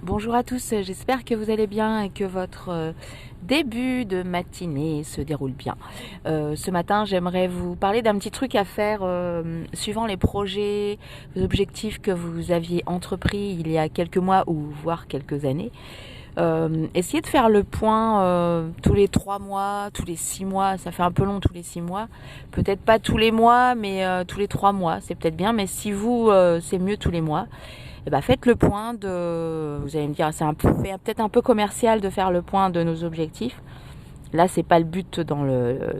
Bonjour à tous, j'espère que vous allez bien et que votre début de matinée se déroule bien. Ce matin, j'aimerais vous parler d'un petit truc à faire suivant les projets, les objectifs que vous aviez entrepris il y a quelques mois ou voire quelques années. Essayez de faire le point tous les 3 mois, tous les 6 mois, ça fait un peu long tous les 6 mois. Peut-être pas tous les mois, mais tous les 3 mois, c'est peut-être bien. Mais si vous, c'est mieux tous les mois. Eh ben, faites le point de. Vous allez me dire, c'est peut-être un peu commercial de faire le point de nos objectifs. Là, c'est pas le but dans le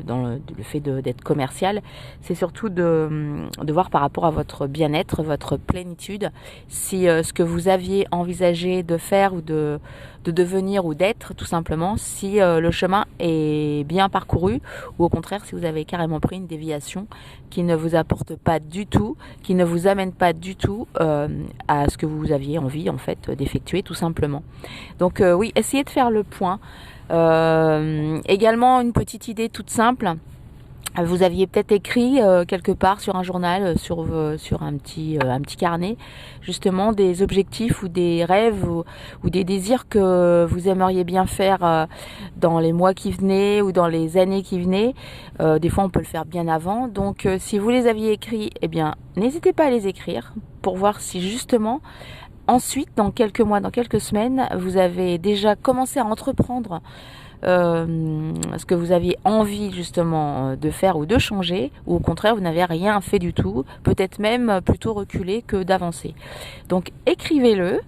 fait d'être commercial. C'est surtout de voir par rapport à votre bien-être, votre plénitude, si ce que vous aviez envisagé de faire ou de devenir ou d'être, tout simplement, si le chemin est bien parcouru ou au contraire, si vous avez carrément pris une déviation qui ne vous apporte pas du tout, qui ne vous amène pas du tout à ce que vous aviez envie, en fait, d'effectuer, tout simplement. Donc, oui, essayez de faire le point. Également une petite idée toute simple. Vous aviez peut-être écrit quelque part sur un journal, sur un petit carnet, justement des objectifs ou des rêves ou des désirs que vous aimeriez bien faire dans les mois qui venaient ou dans les années qui venaient. Des fois, on peut le faire bien avant. Donc, si vous les aviez écrits, eh bien, n'hésitez pas à les écrire pour voir si justement ensuite, dans quelques mois, dans quelques semaines, vous avez déjà commencé à entreprendre ce que vous aviez envie justement de faire ou de changer, ou au contraire, vous n'avez rien fait du tout, peut-être même plutôt reculé que d'avancer. Donc écrivez-le.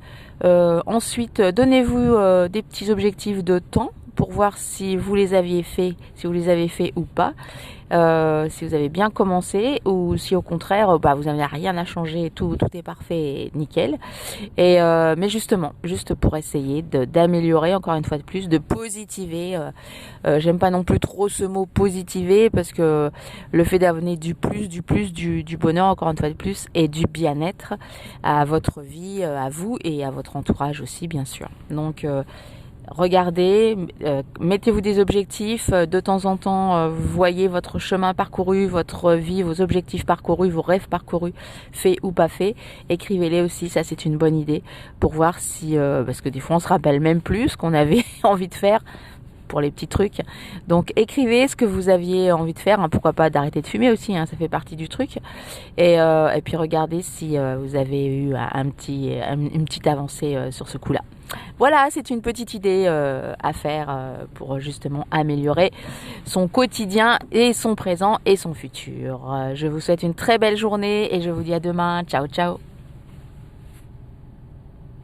Ensuite, donnez-vous des petits objectifs de temps pour voir si vous les aviez fait, si vous les avez fait ou pas. Si vous avez bien commencé ou si au contraire vous n'avez rien à changer, tout est parfait, nickel. Et mais justement, juste pour essayer d'améliorer encore une fois de plus, de positiver. J'aime pas non plus trop ce mot positiver parce que le fait d'amener du plus, du bonheur encore une fois de plus et du bien-être à votre vie, à vous et à votre entourage aussi bien sûr. Donc regardez, mettez-vous des objectifs, de temps en temps, voyez votre chemin parcouru, votre vie, vos objectifs parcourus, vos rêves parcourus, faits ou pas faits, écrivez-les aussi, ça c'est une bonne idée, pour voir si, parce que des fois on se rappelle même plus ce qu'on avait envie de faire, pour les petits trucs. Donc écrivez ce que vous aviez envie de faire, hein, pourquoi pas d'arrêter de fumer aussi, hein, ça fait partie du truc. Et puis regardez si vous avez eu une petite avancée sur ce coup-là. Voilà, c'est une petite idée à faire pour justement améliorer son quotidien et son présent et son futur. Je vous souhaite une très belle journée et je vous dis à demain. Ciao, ciao.